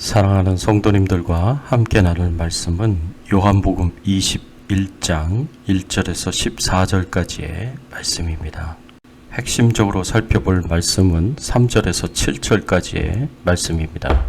사랑하는 성도님들과 함께 나눌 말씀은 요한복음 21장 1절에서 14절까지의 말씀입니다. 핵심적으로 살펴볼 말씀은 3절에서 7절까지의 말씀입니다.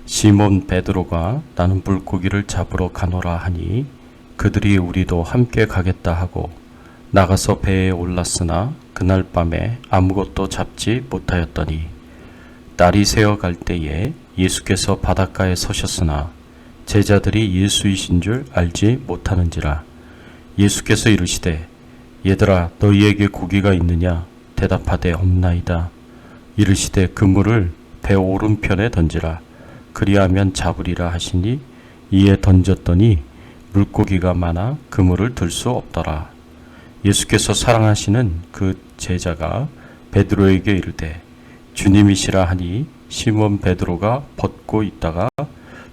시몬 베드로가 나는 물고기를 잡으러 가노라 하니 그들이 우리도 함께 가겠다 하고 나가서 배에 올랐으나 그날 밤에 아무것도 잡지 못하였더니 날이 새어 갈 때에 예수께서 바닷가에 서셨으나 제자들이 예수이신 줄 알지 못하는지라. 예수께서 이르시되 얘들아 너희에게 고기가 있느냐? 대답하되 없나이다. 이르시되 그물을 배 오른편에 던지라. 그리하면 잡으리라 하시니 이에 던졌더니 물고기가 많아 그물을 들 수 없더라. 예수께서 사랑하시는 그 제자가 베드로에게 이르되 주님이시라 하니 시몬 베드로가 벗고 있다가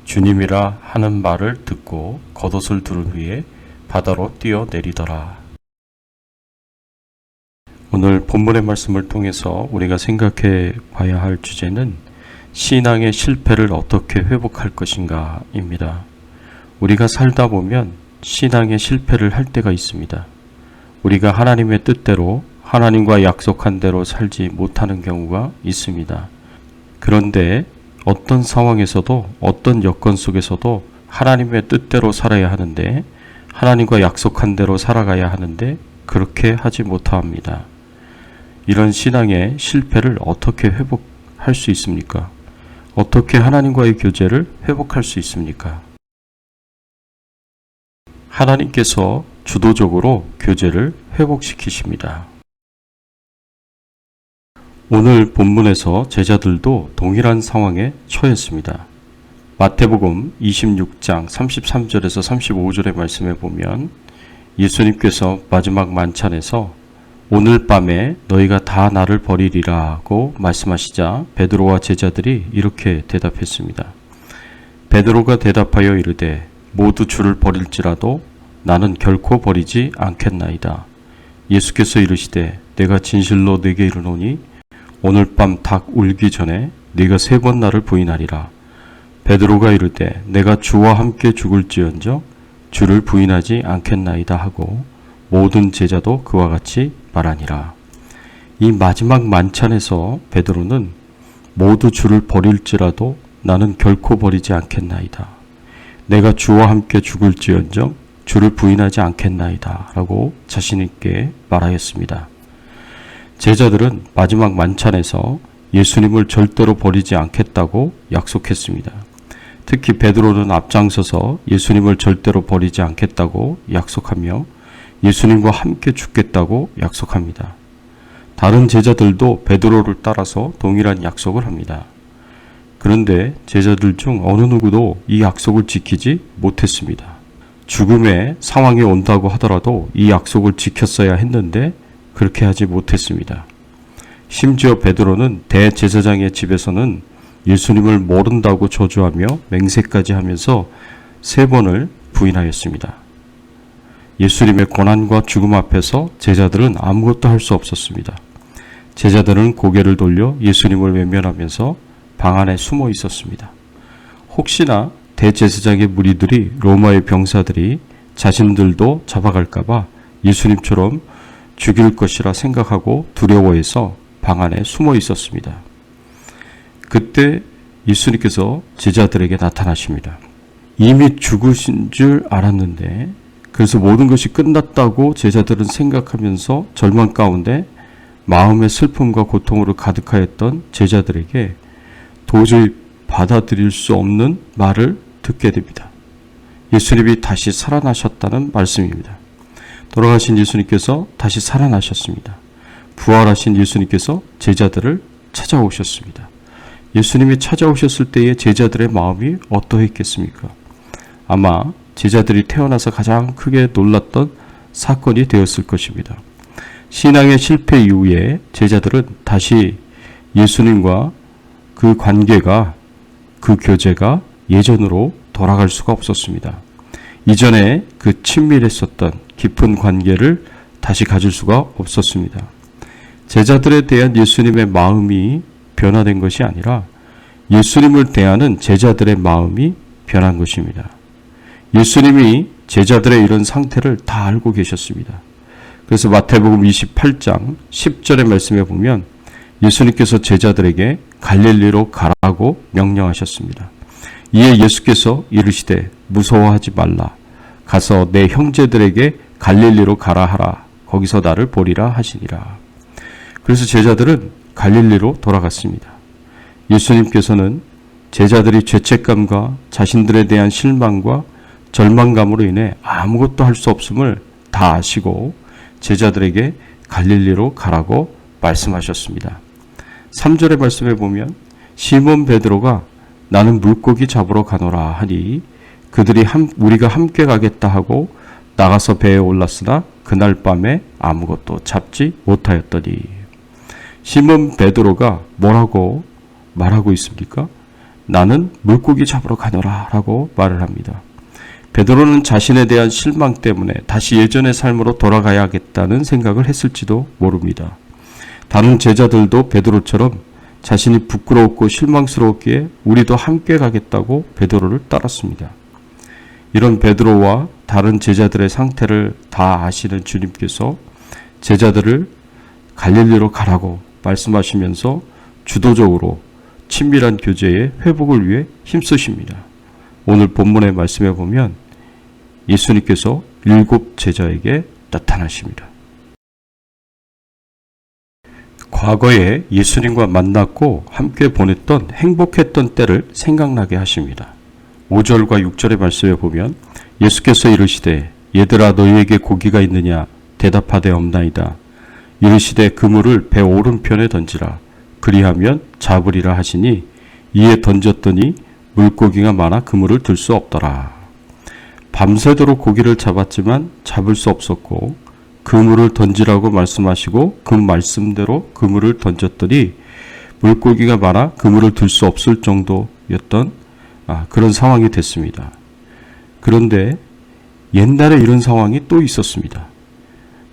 주님이라 하는 말을 듣고 겉옷을 두른 후에 바다로 뛰어내리더라. 오늘 본문의 말씀을 통해서 우리가 생각해 봐야 할 주제는 신앙의 실패를 어떻게 회복할 것인가 입니다. 우리가 살다 보면 신앙의 실패를 할 때가 있습니다. 우리가 하나님의 뜻대로 하나님과 약속한 대로 살지 못하는 경우가 있습니다. 그런데 어떤 상황에서도 어떤 여건 속에서도 하나님의 뜻대로 살아야 하는데 하나님과 약속한 대로 살아가야 하는데 그렇게 하지 못합니다. 이런 신앙의 실패를 어떻게 회복할 수 있습니까? 어떻게 하나님과의 교제를 회복할 수 있습니까? 하나님께서 주도적으로 교제를 회복시키십니다. 오늘 본문에서 제자들도 동일한 상황에 처했습니다. 마태복음 26장 33절에서 35절의 말씀에 보면 예수님께서 마지막 만찬에서 오늘 밤에 너희가 다 나를 버리리라고 말씀하시자 베드로와 제자들이 이렇게 대답했습니다. 베드로가 대답하여 이르되 모두 주를 버릴지라도 나는 결코 버리지 않겠나이다. 예수께서 이르시되 내가 진실로 네게 이르노니 오늘 밤 닭 울기 전에 네가 3번 나를 부인하리라. 베드로가 이르되 내가 주와 함께 죽을지언정 주를 부인하지 않겠나이다 하고 모든 제자도 그와 같이 말하니라. 이 마지막 만찬에서 베드로는 모두 주를 버릴지라도 나는 결코 버리지 않겠나이다. 내가 주와 함께 죽을지언정 주를 부인하지 않겠나이다 라고 자신 있게 말하였습니다. 제자들은 마지막 만찬에서 예수님을 절대로 버리지 않겠다고 약속했습니다. 특히 베드로는 앞장서서 예수님을 절대로 버리지 않겠다고 약속하며 예수님과 함께 죽겠다고 약속합니다. 다른 제자들도 베드로를 따라서 동일한 약속을 합니다. 그런데 제자들 중 어느 누구도 이 약속을 지키지 못했습니다. 죽음의 상황이 온다고 하더라도 이 약속을 지켰어야 했는데 그렇게 하지 못했습니다. 심지어 베드로는 대제사장의 집에서는 예수님을 모른다고 저주하며 맹세까지 하면서 3번을 부인하였습니다. 예수님의 고난과 죽음 앞에서 제자들은 아무것도 할 수 없었습니다. 제자들은 고개를 돌려 예수님을 외면하면서 방 안에 숨어 있었습니다. 혹시나 대제사장의 무리들이 로마의 병사들이 자신들도 잡아갈까봐 예수님처럼 죽일 것이라 생각하고 두려워해서 방 안에 숨어 있었습니다. 그때 예수님께서 제자들에게 나타나십니다. 이미 죽으신 줄 알았는데 그래서 모든 것이 끝났다고 제자들은 생각하면서 절망 가운데 마음의 슬픔과 고통으로 가득하였던 제자들에게 도저히 받아들일 수 없는 말을 듣게 됩니다. 예수님이 다시 살아나셨다는 말씀입니다. 돌아가신 예수님께서 다시 살아나셨습니다. 부활하신 예수님께서 제자들을 찾아오셨습니다. 예수님이 찾아오셨을 때의 제자들의 마음이 어떠했겠습니까? 아마 제자들이 태어나서 가장 크게 놀랐던 사건이 되었을 것입니다. 신앙의 실패 이후에 제자들은 다시 예수님과 그 관계가, 그 교제가 예전으로 돌아갈 수가 없었습니다. 이전에 그 친밀했었던 깊은 관계를 다시 가질 수가 없었습니다. 제자들에 대한 예수님의 마음이 변화된 것이 아니라 예수님을 대하는 제자들의 마음이 변한 것입니다. 예수님이 제자들의 이런 상태를 다 알고 계셨습니다. 그래서 마태복음 28장 10절의 말씀에 보면 예수님께서 제자들에게 갈릴리로 가라고 명령하셨습니다. 이에 예수께서 이르시되 무서워하지 말라. 가서 내 형제들에게 갈릴리로 가라 하라. 거기서 나를 보리라 하시니라. 그래서 제자들은 갈릴리로 돌아갔습니다. 예수님께서는 제자들이 죄책감과 자신들에 대한 실망과 절망감으로 인해 아무것도 할 수 없음을 다 아시고 제자들에게 갈릴리로 가라고 말씀하셨습니다. 3절의 말씀에 보면 시몬 베드로가 나는 물고기 잡으러 가노라 하니 그들이 우리가 함께 가겠다 하고 나가서 배에 올랐으나 그날 밤에 아무것도 잡지 못하였더니. 시몬 베드로가 뭐라고 말하고 있습니까? 나는 물고기 잡으러 가노라 라고 말을 합니다. 베드로는 자신에 대한 실망 때문에 다시 예전의 삶으로 돌아가야겠다는 생각을 했을지도 모릅니다. 다른 제자들도 베드로처럼 자신이 부끄러웠고 실망스러웠기에 우리도 함께 가겠다고 베드로를 따랐습니다. 이런 베드로와 다른 제자들의 상태를 다 아시는 주님께서 제자들을 갈릴리로 가라고 말씀하시면서 주도적으로 친밀한 교제의 회복을 위해 힘쓰십니다. 오늘 본문의 말씀에 보면 예수님께서 7 제자에게 나타나십니다. 과거에 예수님과 만났고 함께 보냈던 행복했던 때를 생각나게 하십니다. 5절과 6절의 말씀에 보면 예수께서 이르시되 얘들아 너희에게 고기가 있느냐 대답하되 없나이다. 이르시되 그물을 배 오른편에 던지라. 그리하면 잡으리라 하시니 이에 던졌더니 물고기가 많아 그물을 들 수 없더라. 밤새도록 고기를 잡았지만 잡을 수 없었고 그물을 던지라고 말씀하시고 그 말씀대로 그물을 던졌더니 물고기가 많아 그물을 들 수 없을 정도였던 그런 상황이 됐습니다. 그런데 옛날에 이런 상황이 또 있었습니다.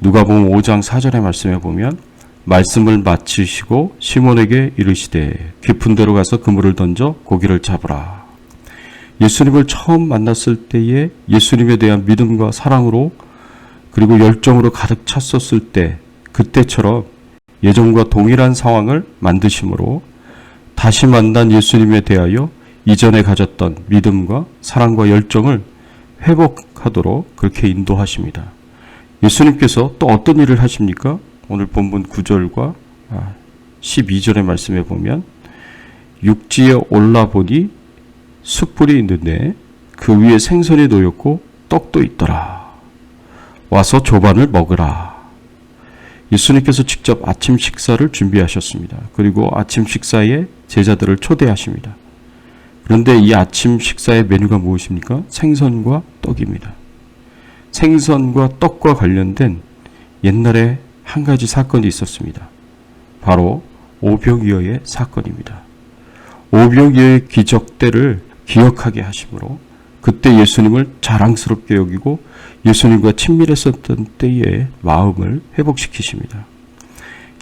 누가복음 5장 4절의 말씀에 보면 말씀을 마치시고 시몬에게 이르시되 깊은 데로 가서 그물을 던져 고기를 잡으라. 예수님을 처음 만났을 때에 예수님에 대한 믿음과 사랑으로 그리고 열정으로 가득 찼었을 때 그때처럼 예전과 동일한 상황을 만드심으로 다시 만난 예수님에 대하여 이전에 가졌던 믿음과 사랑과 열정을 회복하도록 그렇게 인도하십니다. 예수님께서 또 어떤 일을 하십니까? 오늘 본문 9절과 12절의 말씀에 보면 육지에 올라보니 숯불이 있는데 그 위에 생선이 놓였고 떡도 있더라. 와서 조반을 먹으라. 예수님께서 직접 아침 식사를 준비하셨습니다. 그리고 아침 식사에 제자들을 초대하십니다. 그런데 이 아침 식사의 메뉴가 무엇입니까? 생선과 떡입니다. 생선과 떡과 관련된 옛날에 한 가지 사건이 있었습니다. 바로 오병이어의 사건입니다. 오병이어의 기적 때를 기억하게 하심으로 그때 예수님을 자랑스럽게 여기고 예수님과 친밀했었던 때의 마음을 회복시키십니다.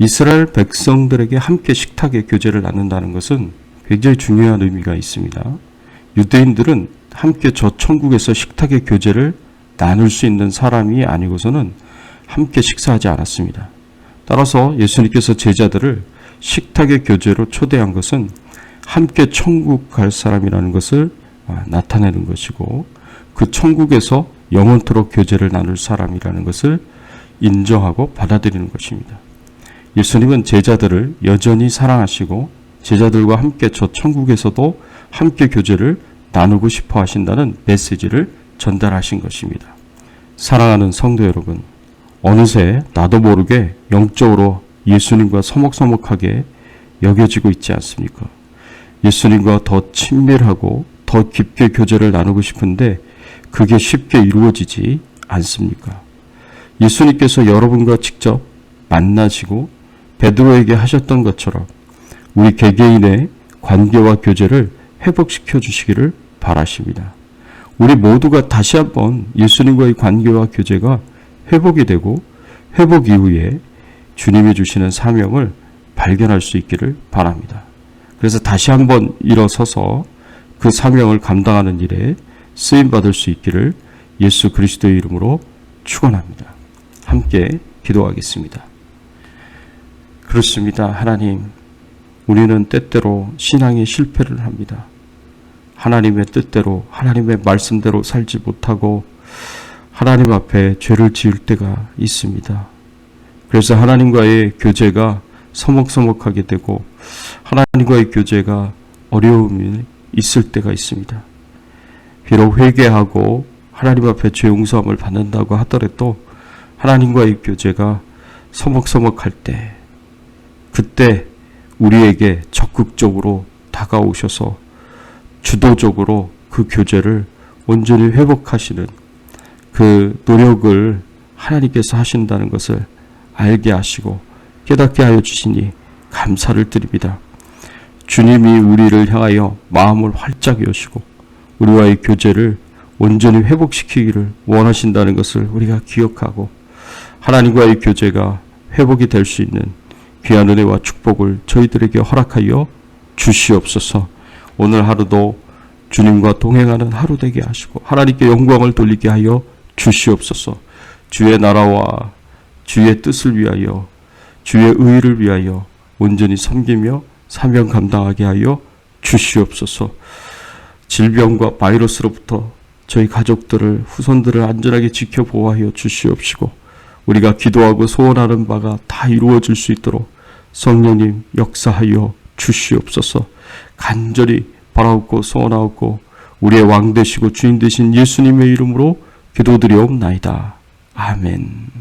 이스라엘 백성들에게 함께 식탁의 교제를 나눈다는 것은 굉장히 중요한 의미가 있습니다. 유대인들은 함께 저 천국에서 식탁의 교제를 나눌 수 있는 사람이 아니고서는 함께 식사하지 않았습니다. 따라서 예수님께서 제자들을 식탁의 교제로 초대한 것은 함께 천국 갈 사람이라는 것을 나타내는 것이고 그 천국에서 영원토록 교제를 나눌 사람이라는 것을 인정하고 받아들이는 것입니다. 예수님은 제자들을 여전히 사랑하시고 제자들과 함께 저 천국에서도 함께 교제를 나누고 싶어 하신다는 메시지를 전달하신 것입니다. 사랑하는 성도 여러분, 어느새 나도 모르게 영적으로 예수님과 서먹서먹하게 여겨지고 있지 않습니까? 예수님과 더 친밀하고 더 깊게 교제를 나누고 싶은데 그게 쉽게 이루어지지 않습니까? 예수님께서 여러분과 직접 만나시고 베드로에게 하셨던 것처럼 우리 개개인의 관계와 교제를 회복시켜 주시기를 바라십니다. 우리 모두가 다시 한번 예수님과의 관계와 교제가 회복이 되고 회복 이후에 주님이 주시는 사명을 발견할 수 있기를 바랍니다. 그래서 다시 한번 일어서서 그 사명을 감당하는 일에 쓰임받을 수 있기를 예수 그리스도의 이름으로 축원합니다. 함께 기도하겠습니다. 그렇습니다. 하나님, 우리는 때때로 신앙의 실패를 합니다. 하나님의 뜻대로, 하나님의 말씀대로 살지 못하고 하나님 앞에 죄를 지을 때가 있습니다. 그래서 하나님과의 교제가 서먹서먹하게 되고 하나님과의 교제가 어려움이 있을 때가 있습니다. 비록 회개하고 하나님 앞에 죄 용서함을 받는다고 하더라도 하나님과의 교제가 서먹서먹할 때, 그때 우리에게 적극적으로 다가오셔서 주도적으로 그 교제를 온전히 회복하시는 그 노력을 하나님께서 하신다는 것을 알게 하시고 깨닫게 하여 주시니 감사를 드립니다. 주님이 우리를 향하여 마음을 활짝 여시고 우리와의 교제를 온전히 회복시키기를 원하신다는 것을 우리가 기억하고 하나님과의 교제가 회복이 될 수 있는 귀한 은혜와 축복을 저희들에게 허락하여 주시옵소서. 오늘 하루도 주님과 동행하는 하루 되게 하시고 하나님께 영광을 돌리게 하여 주시옵소서. 주의 나라와 주의 뜻을 위하여, 주의 의를 위하여 온전히 섬기며 사명 감당하게 하여 주시옵소서. 질병과 바이러스로부터 저희 가족들을, 후손들을 안전하게 지켜 보호하여 주시옵시고 우리가 기도하고 소원하는 바가 다 이루어질 수 있도록 성령님 역사하여 주시옵소서. 간절히 바라옵고 소원하옵고 우리의 왕 되시고 주인 되신 예수님의 이름으로 기도드리옵나이다. 아멘.